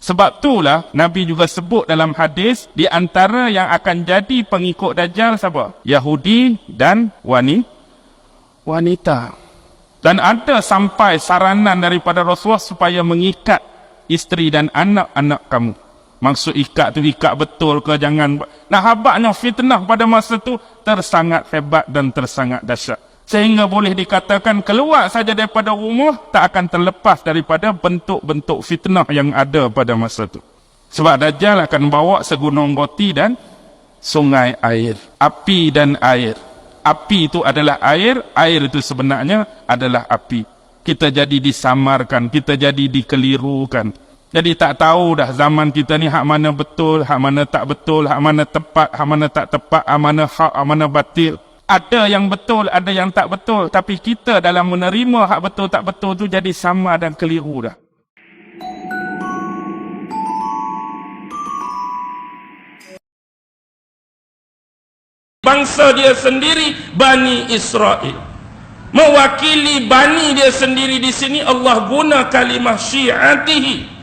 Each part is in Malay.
Sebab itulah Nabi juga sebut dalam hadis, di antara yang akan jadi pengikut Dajjal siapa? Yahudi dan wanita. Dan ada sampai saranan daripada Rasulullah supaya mengikat isteri dan anak-anak kamu. Maksud ikat tu ikat betul ke, jangan. Nah, habaknya fitnah pada masa tu tersangat hebat dan tersangat dahsyat. Sehingga boleh dikatakan keluar saja daripada rumah tak akan terlepas daripada bentuk-bentuk fitnah yang ada pada masa tu. Sebab Dajjal akan bawa segunung roti dan sungai air. Api dan air. Api itu adalah air, air itu sebenarnya adalah api. Kita jadi disamarkan, kita jadi dikelirukan. Jadi tak tahu dah zaman kita ni hak mana betul, hak mana tak betul, hak mana tepat, hak mana tak tepat, hak mana hak, hak mana batil. Ada yang betul, ada yang tak betul. Tapi kita dalam menerima hak betul tak betul tu jadi sama dan keliru dah. Bangsa dia sendiri, Bani Israel. Mewakili Bani dia sendiri di sini Allah guna kalimah syi'atihi.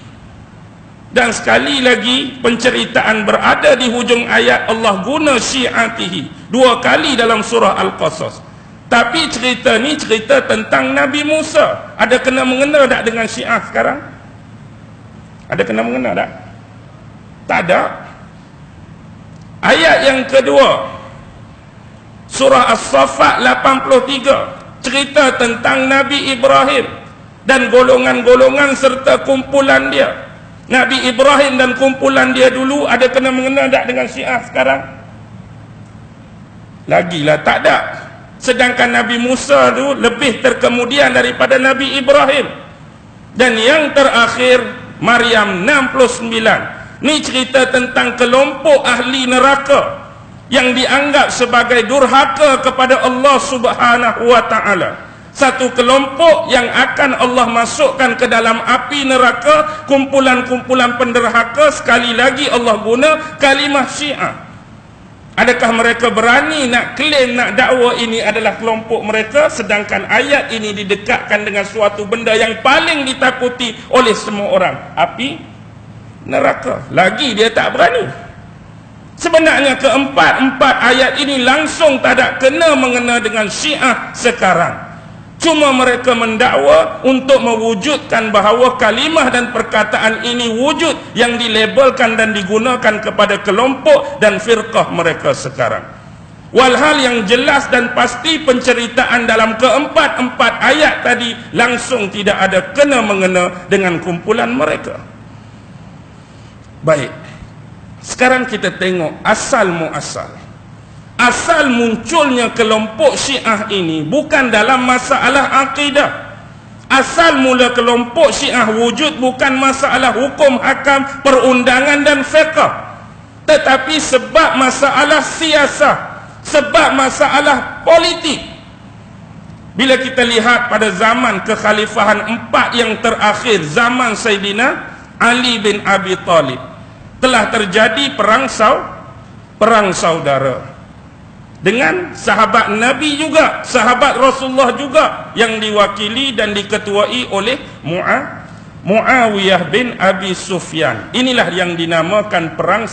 Dan sekali lagi penceritaan berada di hujung ayat Allah guna syi'atihi 2 kali dalam surah Al-Qasas. Tapi cerita ni cerita tentang Nabi Musa. Ada kena mengena tak dengan Syiah sekarang? Ada kena mengena tak? Tak ada. Ayat yang kedua surah As-Saffat 83 cerita tentang Nabi Ibrahim dan golongan-golongan serta kumpulan dia. Nabi Ibrahim dan kumpulan dia dulu ada kena mengena tak dengan Syiah sekarang? Lagilah tak ada. Sedangkan Nabi Musa tu lebih terkemudian daripada Nabi Ibrahim. Dan yang terakhir Maryam 69. Ni cerita tentang kelompok ahli neraka yang dianggap sebagai durhaka kepada Allah Subhanahu wa taala. Satu kelompok yang akan Allah masukkan ke dalam api neraka, kumpulan-kumpulan penderhaka. Sekali lagi Allah guna kalimah Syiah. Adakah mereka berani nak klaim, nak dakwa ini adalah kelompok mereka, sedangkan ayat ini didekatkan dengan suatu benda yang paling ditakuti oleh semua orang, api neraka. Lagi dia tak berani. Sebenarnya keempat ayat ini langsung tak ada kena mengena dengan Syiah sekarang. Cuma mereka mendakwa untuk mewujudkan bahawa kalimah dan perkataan ini wujud yang dilabelkan dan digunakan kepada kelompok dan firqah mereka sekarang. Walhal yang jelas dan pasti penceritaan dalam keempat ayat tadi langsung tidak ada kena mengena dengan kumpulan mereka. Baik, sekarang kita tengok asal muasal. Asal munculnya kelompok Syiah ini bukan dalam masalah akidah. Asal mula kelompok Syiah wujud bukan masalah hukum hakam, perundangan dan fiqh, tetapi sebab masalah siasah, sebab masalah politik. Bila kita lihat pada zaman kekhalifahan 4 yang terakhir, zaman Sayyidina Ali bin Abi Talib, telah terjadi perang saudara dengan sahabat Nabi juga, sahabat Rasulullah juga, yang diwakili dan diketuai oleh Muawiyah bin Abi Sufyan. Inilah yang dinamakan perang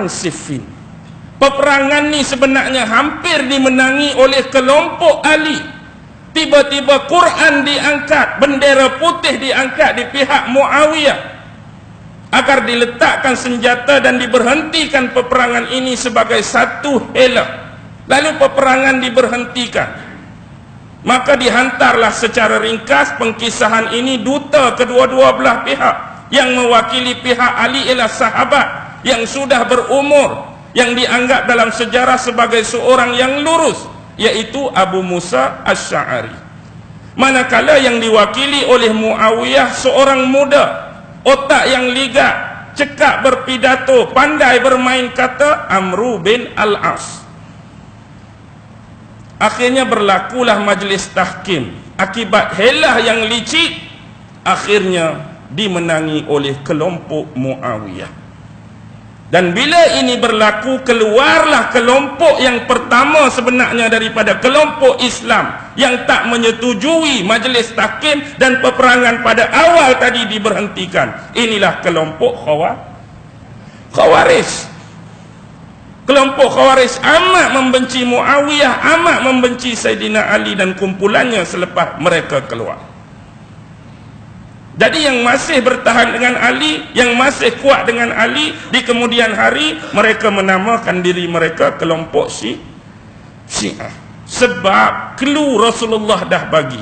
Siffin. Peperangan ni sebenarnya hampir dimenangi oleh kelompok Ali. Tiba-tiba Quran diangkat, bendera putih diangkat di pihak Muawiyah agar diletakkan senjata dan diberhentikan peperangan ini sebagai satu helah. Lalu peperangan diberhentikan. Maka dihantarlah secara ringkas pengkisahan ini duta kedua-dua belah pihak. Yang mewakili pihak Ali ialah sahabat yang sudah berumur, yang dianggap dalam sejarah sebagai seorang yang lurus, iaitu Abu Musa Asy'ari. Manakala yang diwakili oleh Muawiyah seorang muda, otak yang ligat, cekap berpidato, pandai bermain kata, Amru bin Al-As. Akhirnya berlakulah majlis tahkim. Akibat helah yang licik, akhirnya dimenangi oleh kelompok Muawiyah. Dan bila ini berlaku, keluarlah kelompok yang pertama sebenarnya daripada kelompok Islam yang tak menyetujui majlis tahkim dan peperangan pada awal tadi diberhentikan. Inilah kelompok Khawarij. Kelompok Khawarij amat membenci Muawiyah, amat membenci Saidina Ali dan kumpulannya selepas mereka keluar. Jadi yang masih bertahan dengan Ali, yang masih kuat dengan Ali, di kemudian hari mereka menamakan diri mereka kelompok Syiah. Sebab clue Rasulullah dah bagi.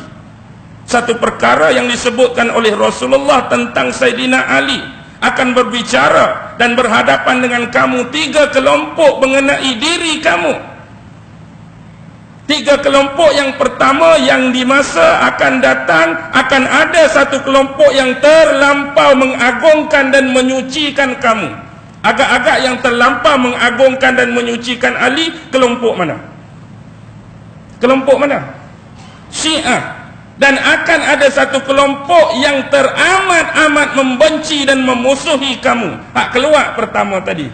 Satu perkara yang disebutkan oleh Rasulullah tentang Saidina Ali akan berbicara dan berhadapan dengan kamu 3 kelompok mengenai diri kamu. 3 kelompok. Yang pertama, yang di masa akan datang akan ada satu kelompok yang terlampau mengagungkan dan menyucikan kamu. Agak-agak yang terlampau mengagungkan dan menyucikan Ali. Kelompok mana? Kelompok mana? Syiah. Dan akan ada satu kelompok yang teramat-amat membenci dan memusuhi kamu. Hak keluar pertama tadi,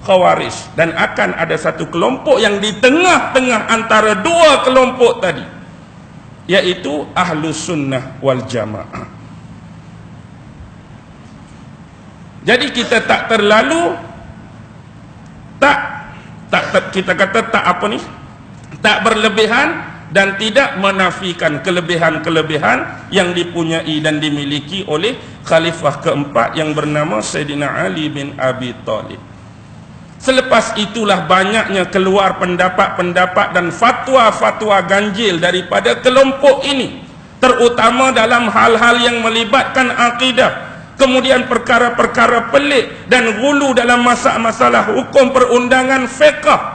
Khawarij. Dan akan ada satu kelompok yang di tengah-tengah antara 2 kelompok tadi, yaitu Ahlus Sunnah wal Jamaah. Jadi kita tak terlalu kita kata tak berlebihan dan tidak menafikan kelebihan-kelebihan yang dipunyai dan dimiliki oleh khalifah keempat yang bernama Sayyidina Ali bin Abi Thalib. Selepas itulah banyaknya keluar pendapat-pendapat dan fatwa-fatwa ganjil daripada kelompok ini, terutama dalam hal-hal yang melibatkan akidah, kemudian perkara-perkara pelik dan gulu dalam masalah hukum perundangan fiqh,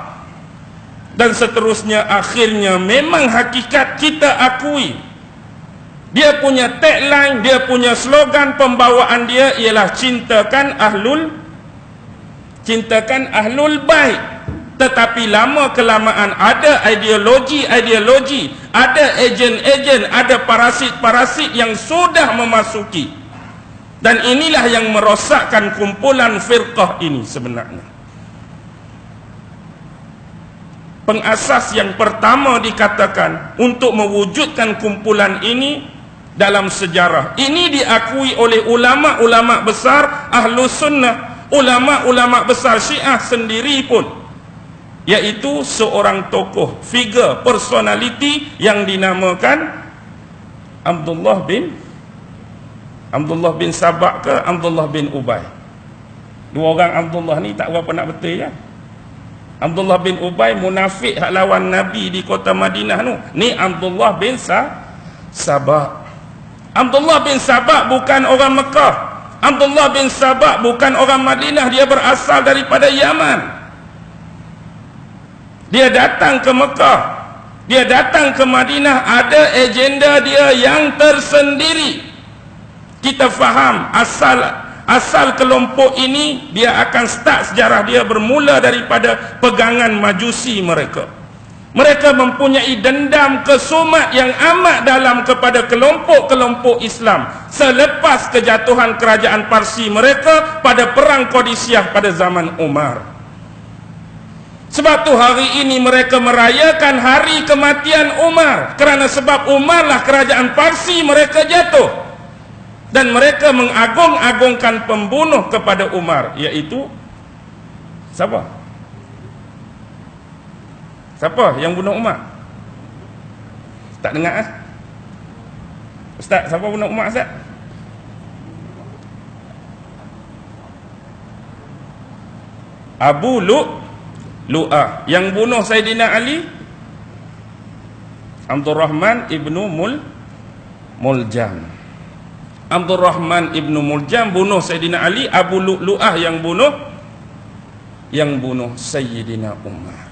dan seterusnya. Akhirnya memang hakikat kita akui, dia punya tagline, dia punya slogan pembawaan dia ialah cintakan ahlul bait. Tetapi lama kelamaan ada ideologi, ada ejen-ejen, ada parasit-parasit yang sudah memasuki. Dan inilah yang merosakkan kumpulan firqah ini sebenarnya. Pengasas yang pertama dikatakan untuk mewujudkan kumpulan ini dalam sejarah. Ini diakui oleh ulama-ulama besar Ahlus Sunnah, ulama-ulama besar Syiah sendiri pun, yaitu seorang tokoh, figure, personality yang dinamakan Abdullah bin Sabah ke Abdullah bin Ubay. 2 orang Abdullah ni tak berapa nak betul ya. Abdullah bin Ubay munafik hak lawan Nabi di kota Madinah tu. Ni Abdullah bin Sabah. Abdullah bin Sabah bukan orang Mekah. Abdullah bin Sabah bukan orang Madinah, dia berasal daripada Yaman. Dia datang ke Mekah, dia datang ke Madinah, ada agenda dia yang tersendiri. Kita faham asal kelompok ini, dia akan start sejarah dia bermula daripada pegangan Majusi mereka. Mereka mempunyai dendam kesumat yang amat dalam kepada kelompok-kelompok Islam selepas kejatuhan kerajaan Parsi mereka pada perang Qadisiyah pada zaman Umar. Sebab tu hari ini mereka merayakan hari kematian Umar, kerana sebab Umarlah kerajaan Parsi mereka jatuh. Dan mereka mengagung-agungkan pembunuh kepada Umar, iaitu siapa? Siapa yang bunuh Umar? Tak dengar ah? Ustaz, siapa bunuh Umar Ustaz? Abu Lu'ah. Yang bunuh Saidina Ali, Abdul Rahman ibnu Muljam. Abdul Rahman ibnu Muljam bunuh Saidina Ali. Abu Lu'ah yang bunuh Sayyidina Umar.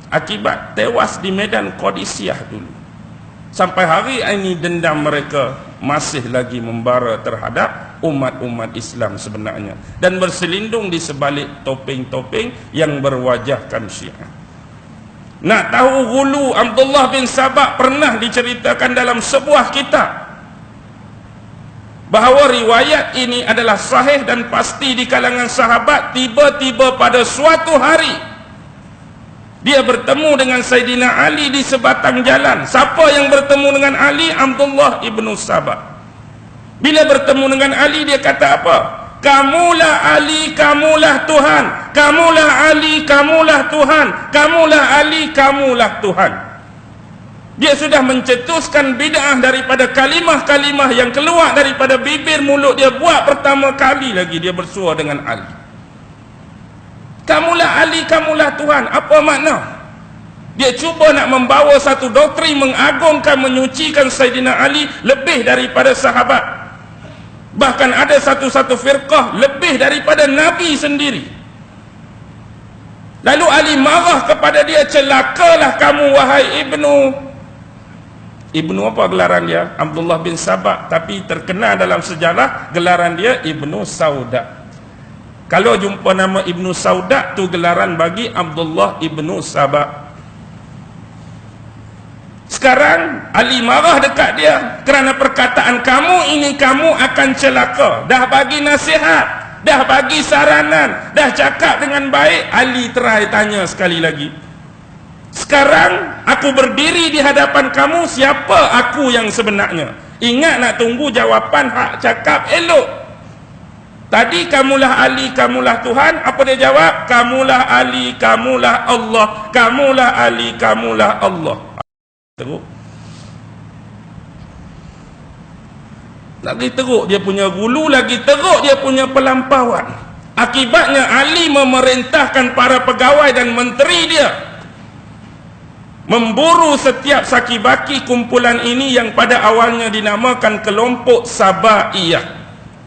Akibat tewas di medan Qadisiyah dulu. Sampai hari ini dendam mereka masih lagi membara terhadap umat-umat Islam sebenarnya, dan berselindung di sebalik topeng-topeng yang berwajahkan Syiah. Nak tahu gulu Abdullah bin Sabah pernah diceritakan dalam sebuah kitab. bahawa riwayat ini adalah sahih dan pasti di kalangan sahabat. Tiba-tiba pada suatu hari dia bertemu dengan Saidina Ali di sebatang jalan. Siapa yang bertemu dengan Ali? Abdullah ibnu Sabah. Bila bertemu dengan Ali, dia kata apa? Kamulah Ali, kamulah Tuhan. Kamulah Ali, kamulah Tuhan. Kamulah Ali, kamulah Tuhan. Dia sudah mencetuskan bid'ah daripada kalimah-kalimah yang keluar daripada bibir mulut dia. Buat pertama kali lagi dia bersua dengan Ali. Kamulah Ali, kamulah Tuhan. Apa makna? Dia cuba nak membawa satu doktrin mengagungkan, menyucikan Saidina Ali lebih daripada sahabat. Bahkan ada satu firqah lebih daripada Nabi sendiri. Lalu Ali marah kepada dia, celakalah kamu wahai Ibnu apa gelaran dia? Abdullah bin Sabah, tapi terkenal dalam sejarah gelaran dia Ibnu Sauda. Kalau jumpa nama Ibnu Sauda tu gelaran bagi Abdullah ibnu Sabah. Sekarang Ali marah dekat dia kerana perkataan kamu ini, kamu akan celaka. Dah bagi nasihat, dah bagi saranan, dah cakap dengan baik. Ali try tanya sekali lagi. Sekarang aku berdiri di hadapan kamu, siapa aku yang sebenarnya? Ingat nak tunggu jawapan hak cakap elok. Tadi kamulah Ali, kamulah Tuhan. Apa dia jawab? Kamulah Ali, kamulah Allah. Kamulah Ali, kamulah Allah. Teruk. Lagi teruk dia punya gulu, lagi teruk dia punya pelampauan. Akibatnya Ali memerintahkan para pegawai dan menteri dia memburu setiap saki-baki kumpulan ini yang pada awalnya dinamakan kelompok Sabaiyah.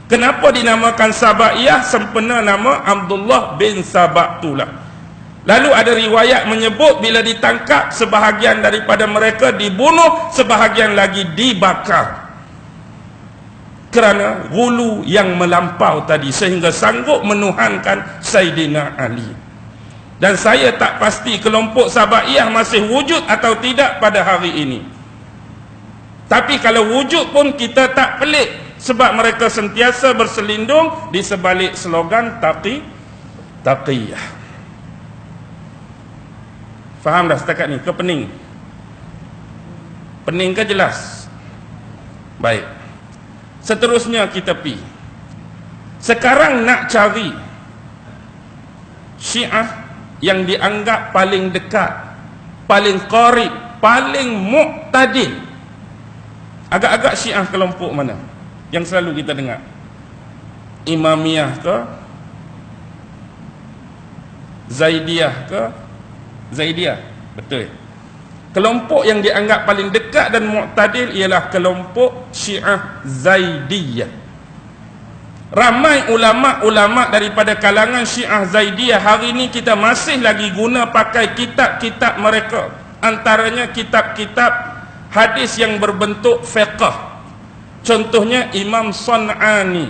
Kenapa dinamakan Sabaiyah? Sempena nama Abdullah bin Sabah itulah. Lalu ada riwayat menyebut bila ditangkap, sebahagian daripada mereka dibunuh, sebahagian lagi dibakar. Kerana gulu yang melampau tadi, sehingga sanggup menuhankan Saidina Ali. Dan saya tak pasti kelompok Sabaiyah masih wujud atau tidak pada hari ini. Tapi kalau wujud pun kita tak pelik, sebab mereka sentiasa berselindung di sebalik slogan taqiyah. Faham dah setakat ni? Ke pening? Pening ke jelas? Baik. Seterusnya kita pi. Sekarang nak cari Syiah yang dianggap paling dekat, paling qarib, paling muqtadil. Agak-agak Syiah kelompok mana yang selalu kita dengar? Imamiyah ke? Zaidiyah ke? Zaidiyah, betul. Kelompok yang dianggap paling dekat dan muqtadil ialah kelompok Syiah Zaidiyah. Ramai ulama-ulama daripada kalangan Syiah Zaidiyah hari ini kita masih lagi guna pakai kitab-kitab mereka. Antaranya kitab-kitab hadis yang berbentuk fiqh. Contohnya Imam Sun'ani.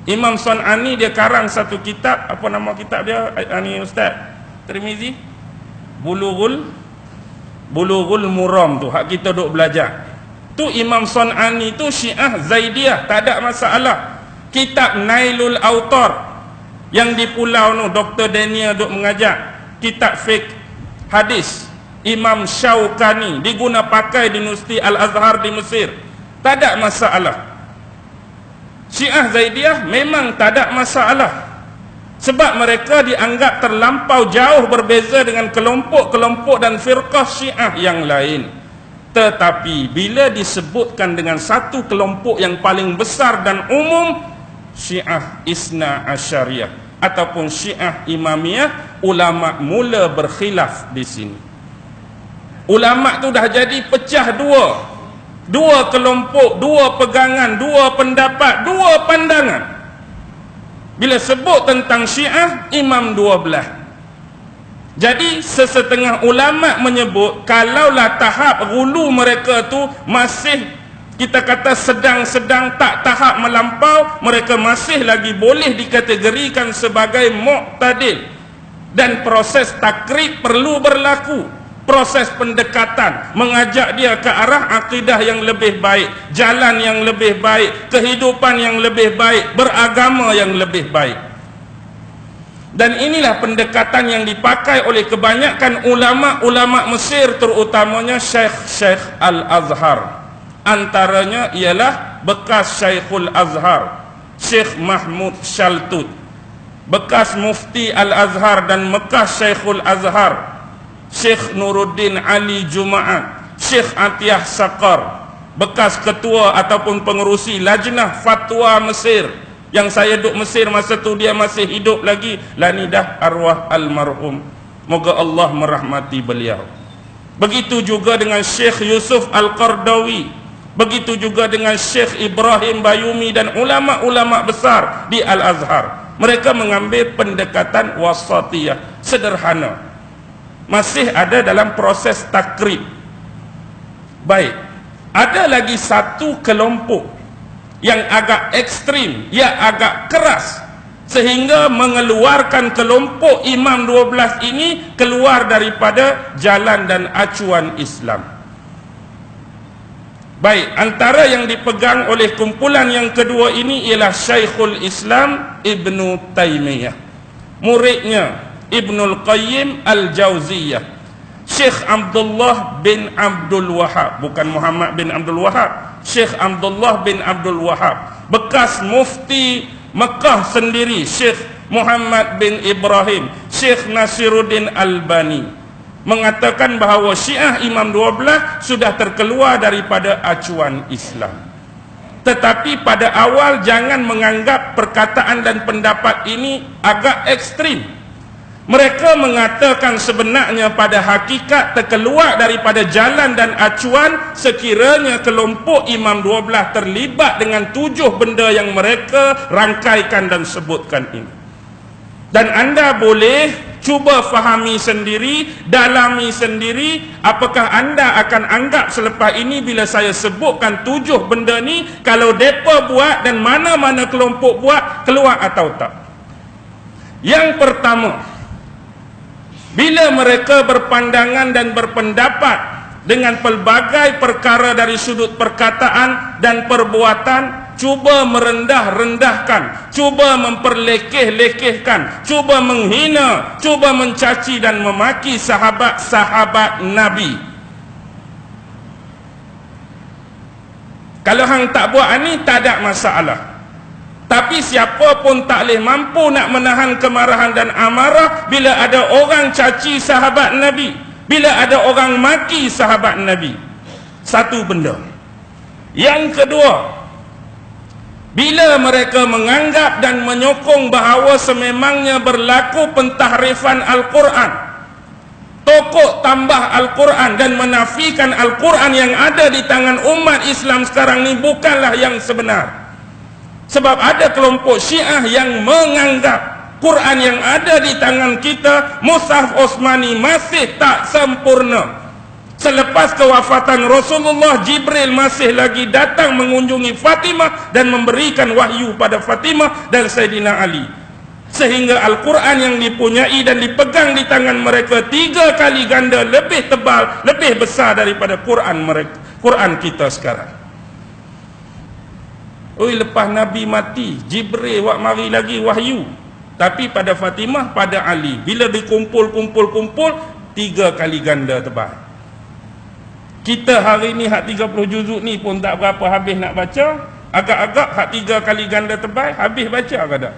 Imam Sun'ani dia karang satu kitab, apa nama kitab dia? Ani Ustaz Tirmizi? Bulughul Muram tu, hak kita duk belajar. Tu Imam Sun'ani tu Syiah Zaidiyah, tak ada masalah. Kitab Nailul Autar yang di pulau tu Dr. Daniel duk mengajar. Kitab fiqh hadis Imam Syaukani diguna pakai di Universiti Al-Azhar di Mesir. Tak ada masalah. Syiah Zaidiyah memang tak ada masalah. Sebab mereka dianggap terlampau jauh berbeza dengan kelompok-kelompok dan firqah Syiah yang lain. Tetapi bila disebutkan dengan satu kelompok yang paling besar dan umum, Syiah Isna Asyariyah ataupun Syiah Imamiyah, ulama mula berkhilaf di sini. Ulama tu dah jadi pecah dua kelompok, dua pegangan, dua pendapat, dua pandangan. Bila sebut tentang Syiah, imam dua belah. Jadi sesetengah ulama menyebut kalaulah tahap hulu mereka tu masih kita kata sedang-sedang, tak tahap melampau, mereka masih lagi boleh dikategorikan sebagai muqtadil. Dan proses takrib perlu berlaku. proses pendekatan, mengajak dia ke arah akidah yang lebih baik, jalan yang lebih baik, kehidupan yang lebih baik, beragama yang lebih baik. Dan inilah pendekatan yang dipakai oleh kebanyakan ulama-ulama Mesir, terutamanya Syekh Al-Azhar. Antaranya ialah bekas Syekhul Azhar, Syekh Mahmud Shaltut, bekas Mufti Al-Azhar dan bekas Syekhul Azhar, Syekh Nuruddin Ali Jumaat, Syekh Atiyah Saqar, bekas ketua ataupun pengerusi Lajnah Fatwa Mesir. Yang saya duduk Mesir masa tu dia masih hidup lagi, lanidah arwah almarhum, moga Allah merahmati beliau. Begitu juga dengan Syekh Yusuf Al-Qardawi, begitu juga dengan Syekh Ibrahim Bayumi dan ulama-ulama besar di Al-Azhar. Mereka mengambil pendekatan wasatiyah, sederhana, masih ada dalam proses takrib. Baik, ada lagi satu kelompok yang agak ekstrim, yang agak keras, sehingga mengeluarkan kelompok Imam 12 ini keluar daripada jalan dan acuan Islam. Baik, antara yang dipegang oleh kumpulan yang kedua ini ialah Syekhul Islam Ibnu Taimiyah, muridnya Ibnul Qayyim Al-Jauziyah, Syekh Abdullah bin Abdul Wahab, bukan Muhammad bin Abdul Wahab, Syekh Abdullah bin Abdul Wahab, bekas mufti Mekah sendiri Syekh Muhammad bin Ibrahim, Syekh Nasiruddin Albani, mengatakan bahawa Syiah Imam 12 sudah terkeluar daripada acuan Islam. Tetapi pada awal jangan menganggap perkataan dan pendapat ini agak ekstrim. Mereka mengatakan sebenarnya pada hakikat terkeluar daripada jalan dan acuan sekiranya kelompok Imam 12 terlibat dengan 7 benda yang mereka rangkaikan dan sebutkan ini. Dan anda boleh cuba fahami sendiri, dalami sendiri, apakah anda akan anggap selepas ini bila saya sebutkan 7 benda ni, kalau mereka buat dan mana-mana kelompok buat, keluar atau tak. Yang pertama, bila mereka berpandangan dan berpendapat dengan pelbagai perkara dari sudut perkataan dan perbuatan, cuba merendah-rendahkan, cuba memperlekeh-lekehkan, cuba menghina, cuba mencaci dan memaki sahabat-sahabat Nabi. Kalau hang tak buat ni, tak ada masalah. Tapi siapa pun tak boleh mampu nak menahan kemarahan dan amarah bila ada orang caci sahabat Nabi, bila ada orang maki sahabat Nabi. Satu benda. Yang kedua, bila mereka menganggap dan menyokong bahawa sememangnya berlaku pentahrifan Al-Quran, tokok tambah Al-Quran dan menafikan Al-Quran yang ada di tangan umat Islam sekarang ni bukanlah yang sebenar. Sebab ada kelompok Syiah yang menganggap Quran yang ada di tangan kita, Mushaf Osmani, masih tak sempurna. Selepas kewafatan Rasulullah, Jibril masih lagi datang mengunjungi Fatimah dan memberikan wahyu pada Fatimah dan Sayyidina Ali. Sehingga Al-Quran yang dipunyai dan dipegang di tangan mereka 3 kali ganda lebih tebal, lebih besar daripada Quran kita sekarang. Oi, lepas Nabi mati, Jibril wak mari lagi wahyu. Tapi pada Fatimah, pada Ali, bila dikumpul-kumpul-kumpul, 3 kali ganda tebal. Kita hari ni hak 30 juzuk ni pun tak berapa habis nak baca. Agak-agak hak 3 kali ganda tebal habis baca ke tak?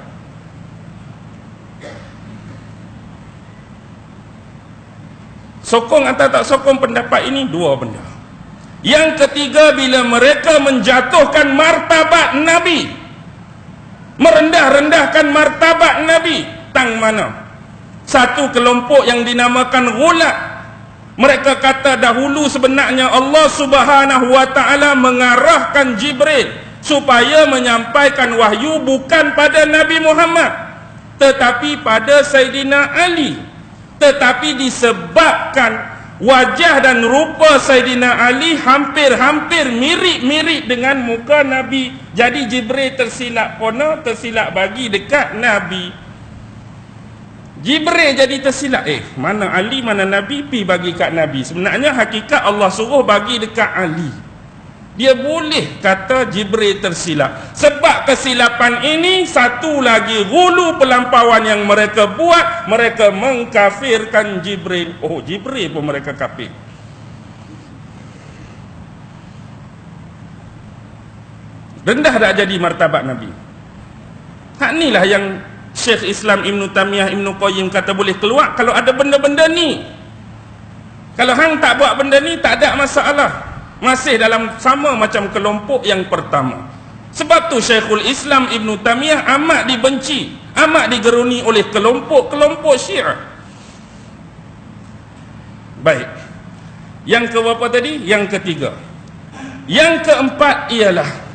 Sokong atau tak sokong pendapat ini, 2 benda. Yang ketiga, bila mereka menjatuhkan martabat Nabi, merendah-rendahkan martabat Nabi, tang mana? Satu kelompok yang dinamakan Ghulat. Mereka kata dahulu sebenarnya Allah Subhanahu wa ta'ala mengarahkan Jibril supaya menyampaikan wahyu bukan pada Nabi Muhammad, tetapi pada Sayyidina Ali. Tetapi disebabkan wajah dan rupa Sayyidina Ali hampir-hampir mirip-mirip dengan muka Nabi, jadi Jibril tersilap pono, tersilap bagi dekat Nabi. Jibril jadi tersilap. Mana Ali, mana Nabi, pi bagi kat Nabi. Sebenarnya hakikat Allah suruh bagi dekat Ali. Dia boleh kata Jibril tersilap. Sebab kesilapan ini satu lagi hulu pelampauan yang mereka buat, mereka mengkafirkan Jibril. Oh, Jibril pun mereka kafir. Rendah tak jadi martabat Nabi. Hak inilah yang Syekh Islam Ibn Taymiyah, Ibn Qayyim kata boleh keluar kalau ada benda-benda ni. Kalau hang tak buat benda ni, tak ada masalah. Masih dalam sama macam kelompok yang pertama. Sebab tu Syekhul Islam Ibn Taymiyah amat dibenci, amat digeruni oleh kelompok-kelompok Syiah. Baik. Yang keberapa tadi? Yang ketiga. Yang keempat ialah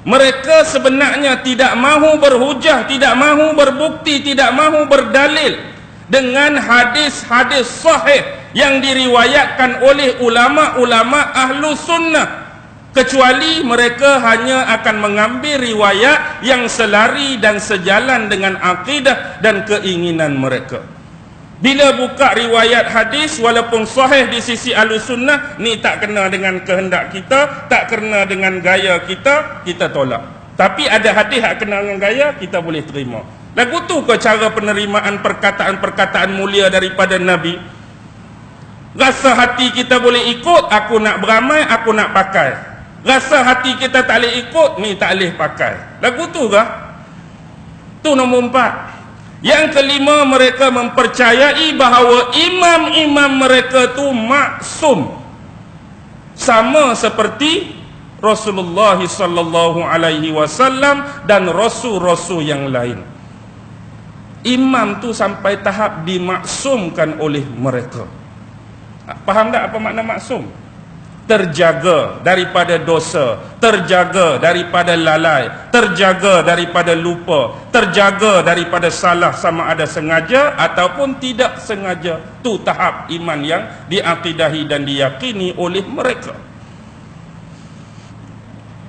mereka sebenarnya tidak mahu berhujah, tidak mahu berbukti, tidak mahu berdalil dengan hadis-hadis sahih yang diriwayatkan oleh ulama-ulama ahlu sunnah, kecuali mereka hanya akan mengambil riwayat yang selari dan sejalan dengan akidah dan keinginan mereka. Bila buka riwayat hadis walaupun sahih di sisi ahlu sunnah, ni tak kena dengan kehendak kita, tak kena dengan gaya kita, kita tolak. Tapi ada hadis yang kena dengan gaya, kita boleh terima. Lagu tu ke cara penerimaan perkataan-perkataan mulia daripada Nabi? Rasa hati kita boleh ikut, aku nak beramai, aku nak pakai. Rasa hati kita tak boleh ikut, ni tak boleh pakai. Lagu tu kah? Tu nombor 4. Yang kelima, mereka mempercayai bahawa imam-imam mereka tu maksum, sama seperti Rasulullah sallallahu alaihi wasallam dan rasul-rasul yang lain. Imam tu sampai tahap dimaksumkan oleh mereka. Faham tak apa makna maksum? Terjaga daripada dosa, terjaga daripada lalai, terjaga daripada lupa, terjaga daripada salah sama ada sengaja ataupun tidak sengaja. Tu tahap iman yang diakidahi dan diyakini oleh mereka.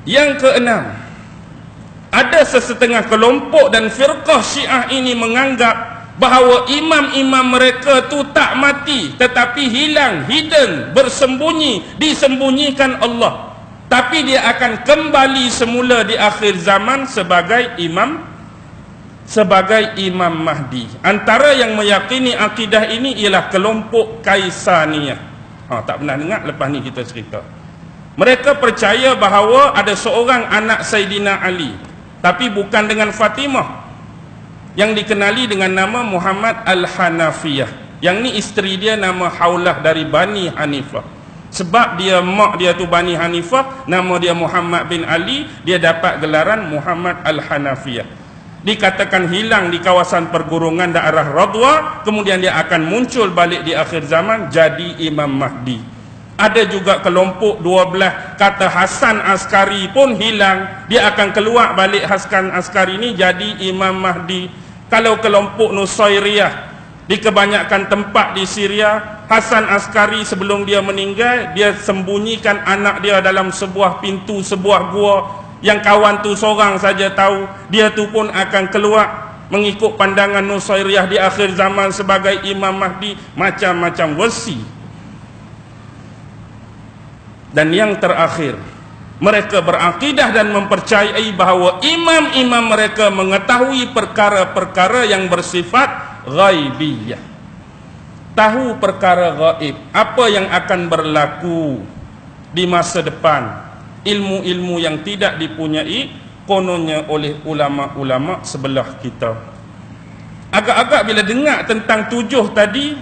Yang keenam, ada sesetengah kelompok dan firqah Syiah ini menganggap bahawa imam-imam mereka tu tak mati tetapi hilang, hidden, bersembunyi, disembunyikan Allah. Tapi dia akan kembali semula di akhir zaman sebagai imam Mahdi. Antara yang meyakini akidah ini ialah kelompok Kaisaniyah. Tak pernah dengar, lepas ni kita cerita. Mereka percaya bahawa ada seorang anak Saidina Ali, tapi bukan dengan Fatimah, yang dikenali dengan nama Muhammad Al-Hanafiyah. Yang ni isteri dia nama Haulah dari Bani Hanifah. Sebab dia mak dia tu Bani Hanifah, nama dia Muhammad bin Ali, dia dapat gelaran Muhammad Al-Hanafiyah. Dikatakan hilang di kawasan pergurungan daerah Radwa, kemudian dia akan muncul balik di akhir zaman jadi Imam Mahdi. Ada juga kelompok 12 kata Hasan Askari pun hilang, dia akan keluar balik Hasan Askari ni jadi Imam Mahdi. Kalau kelompok Nusairiyah, di kebanyakan tempat di Syria, Hasan Askari sebelum dia meninggal, dia sembunyikan anak dia dalam sebuah pintu sebuah gua, yang kawan tu seorang saja tahu. Dia tu pun akan keluar mengikut pandangan Nusairiyah di akhir zaman sebagai Imam Mahdi. Macam-macam versi. Dan yang terakhir, mereka berakidah dan mempercayai bahawa imam-imam mereka mengetahui perkara-perkara yang bersifat ghaibiyah. Tahu perkara gaib, apa yang akan berlaku di masa depan. Ilmu-ilmu yang tidak dipunyai kononnya oleh ulama-ulama sebelah kita. Agak-agak bila dengar tentang 7 tadi,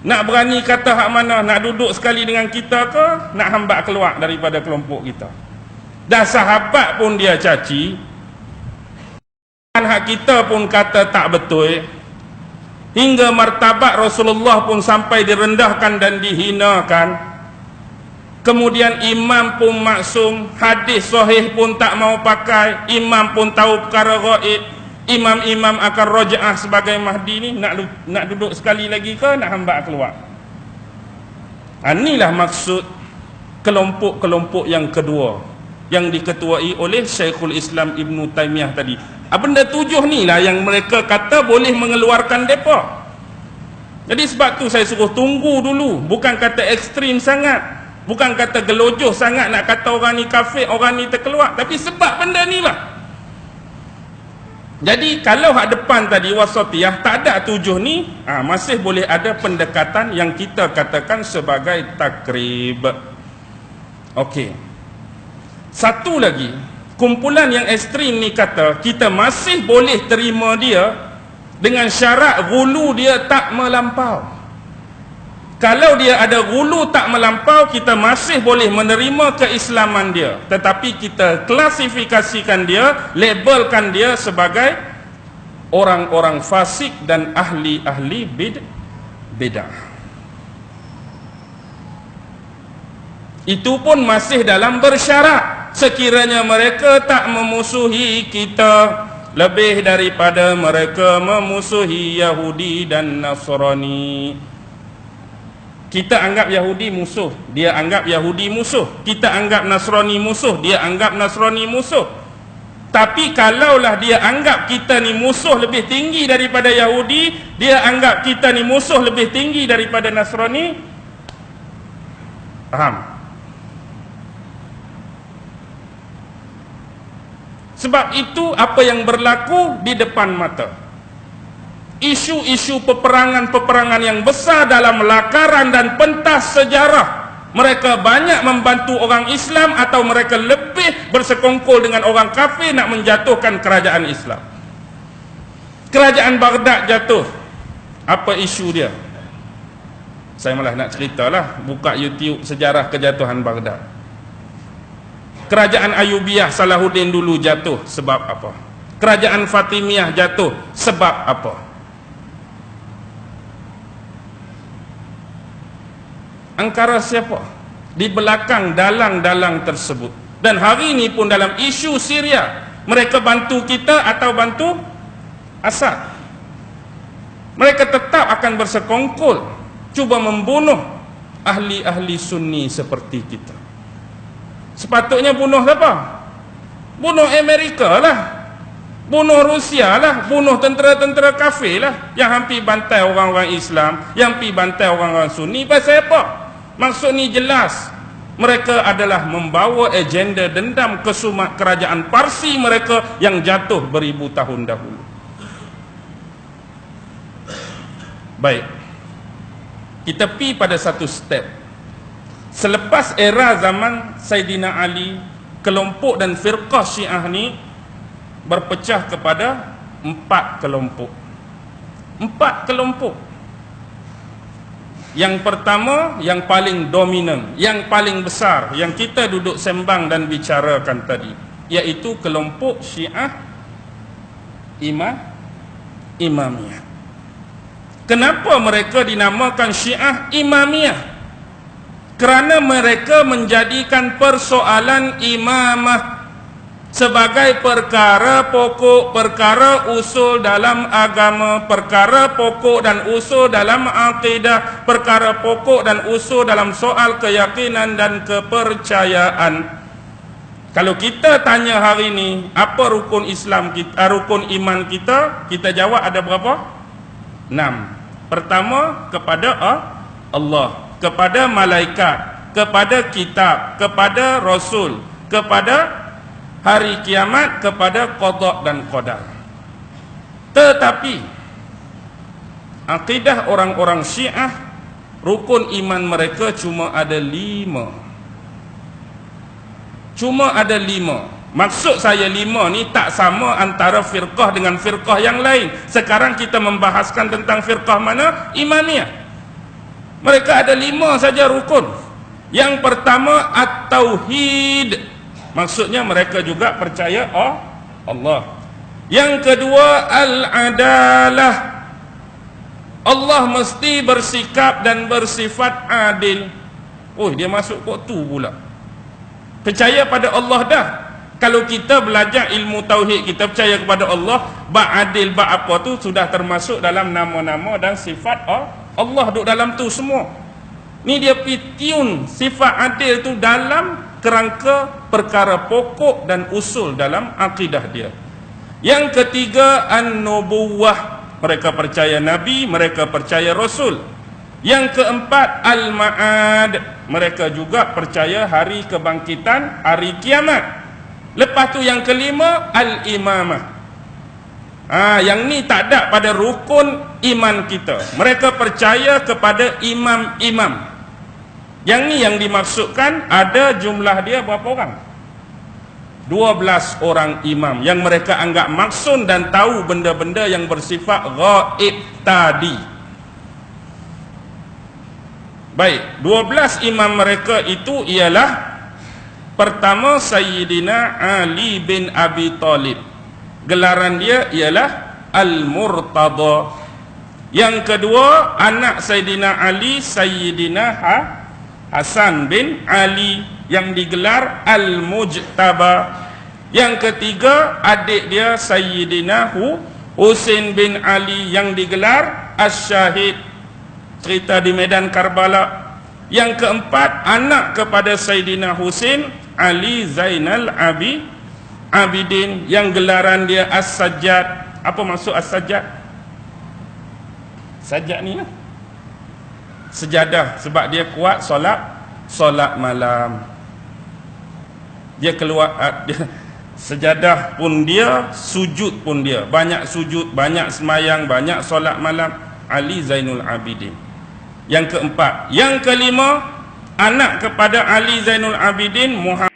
nak berani kata hak mana, nak duduk sekali dengan kita ke, nak hambat keluar daripada kelompok kita. Dah sahabat pun dia caci, hak kita pun kata tak betul, hingga martabat Rasulullah pun sampai direndahkan dan dihinakan. Kemudian imam pun maksum, hadis sahih pun tak mau pakai, imam pun tahu perkara gaib. Imam-imam akan rojaah sebagai Mahdi ni, nak duduk sekali lagi ke, nak hambat keluar? Inilah maksud kelompok-kelompok yang kedua, yang diketuai oleh Syekhul Islam Ibn Taymiyah tadi. Benda 7 ni lah yang mereka kata boleh mengeluarkan mereka. Jadi sebab tu saya suruh tunggu dulu. Bukan kata ekstrim sangat, bukan kata gelojoh sangat nak kata orang ni kafir, orang ni terkeluar, tapi sebab benda ni lah. Jadi kalau hak depan tadi wasatiyah tak ada 7 ni, masih boleh ada pendekatan yang kita katakan sebagai takrib. Okey. Satu lagi, kumpulan yang ekstrim ni kata kita masih boleh terima dia dengan syarat gulu dia tak melampau. Kalau dia ada gulu tak melampau, kita masih boleh menerima keislaman dia, tetapi kita klasifikasikan dia, labelkan dia sebagai orang-orang fasik dan ahli-ahli bid'ah. Itu pun masih dalam bersyarat, sekiranya mereka tak memusuhi kita lebih daripada mereka memusuhi Yahudi dan Nasrani. Kita anggap Yahudi musuh, dia anggap Yahudi musuh. Kita anggap Nasrani musuh, dia anggap Nasrani musuh. Tapi kalaulah dia anggap kita ni musuh lebih tinggi daripada Yahudi, dia anggap kita ni musuh lebih tinggi daripada Nasrani, faham? Sebab itu apa yang berlaku di depan mata, isu-isu peperangan-peperangan yang besar dalam lakaran dan pentas sejarah, mereka banyak membantu orang Islam atau mereka lebih bersekongkol dengan orang kafir nak menjatuhkan kerajaan Islam. Kerajaan Baghdad jatuh, apa isu dia? Saya malah nak ceritalah, buka YouTube sejarah kejatuhan Baghdad. Kerajaan Ayubiyah Salahuddin dulu jatuh sebab apa? Kerajaan Fatimiyah jatuh sebab apa? Angkara siapa di belakang dalang-dalang tersebut? Dan hari ini pun dalam isu Syria, mereka bantu kita atau bantu Assad? Mereka tetap akan bersekongkol cuba membunuh ahli-ahli Sunni seperti kita. Sepatutnya bunuh siapa? Bunuh Amerika lah, bunuh Rusia lah, bunuh tentera-tentera kafir lah yang hampir bantai orang-orang Islam, yang hampir bantai orang-orang Sunni. Pasal apa? Maksud ni jelas, mereka adalah membawa agenda dendam kesumat kerajaan Parsi mereka yang jatuh beribu tahun dahulu. Baik, kita pergi pada satu step. Selepas era zaman Saidina Ali, kelompok dan firqah Syiah ni berpecah kepada 4 kelompok. 4 kelompok. Yang pertama, yang paling dominan, yang paling besar, yang kita duduk sembang dan bicarakan tadi, iaitu kelompok Syiah Imamiyah. Kenapa mereka dinamakan Syiah Imamiyah? Kerana mereka menjadikan persoalan imamah sebagai perkara pokok, perkara usul dalam agama, perkara pokok dan usul dalam akidah, perkara pokok dan usul dalam soal keyakinan dan kepercayaan. Kalau kita tanya hari ini, apa rukun Islam kita, rukun iman kita, kita jawab ada berapa? 6. Pertama, kepada Allah, kepada malaikat, kepada kitab, kepada rasul, kepada hari kiamat, kepada qada dan qadar. Tetapi akidah orang-orang Syiah, rukun iman mereka cuma ada 5. Cuma ada 5. Maksud saya 5 ni tak sama antara firqah dengan firqah yang lain. Sekarang kita membahaskan tentang firqah mana? Imamiyah. Mereka ada 5 saja rukun. Yang pertama at-tauhid. Maksudnya mereka juga percaya Allah. Yang kedua al-adalah. Allah mesti bersikap dan bersifat adil. Oh, dia masuk kok tu pula. Percaya pada Allah dah. Kalau kita belajar ilmu tauhid, kita percaya kepada Allah, bab adil, bab apa tu sudah termasuk dalam nama-nama dan sifat Allah duduk dalam tu semua. Ni dia pitiun sifat adil tu dalam kerangka perkara pokok dan usul dalam akidah dia. Yang ketiga, an-nubuwah. Mereka percaya Nabi, mereka percaya Rasul. Yang keempat, al-ma'ad. Mereka juga percaya hari kebangkitan, hari kiamat. Lepas tu yang kelima, al-imamah. Yang ni tak ada pada rukun iman kita. Mereka percaya kepada imam-imam. Yang ni yang dimaksudkan, ada jumlah dia berapa orang? 12 orang imam yang mereka anggap maksum dan tahu benda-benda yang bersifat ghaib tadi. Baik, 12 imam mereka itu ialah: pertama, Sayyidina Ali bin Abi Talib. Gelaran dia ialah Al-Murtada. Yang kedua, anak Sayyidina Ali, Sayyidina Hasan bin Ali, yang digelar Al-Mujtaba. Yang ketiga, adik dia Sayyidina Husain bin Ali, yang digelar Asy-Syahid, cerita di medan Karbala. Yang keempat, anak kepada Sayyidina Husain, Ali Zainal Abidin, yang gelaran dia As-Sajjad. Apa maksud As-Sajjad? Sajjad ni lah, sejadah, sebab dia kuat solat malam. Dia keluar sejadah pun dia, sujud pun dia, banyak sujud, banyak semayang, banyak solat malam. Ali Zainul Abidin. Yang keempat. Yang kelima, anak kepada Ali Zainul Abidin, Muhammad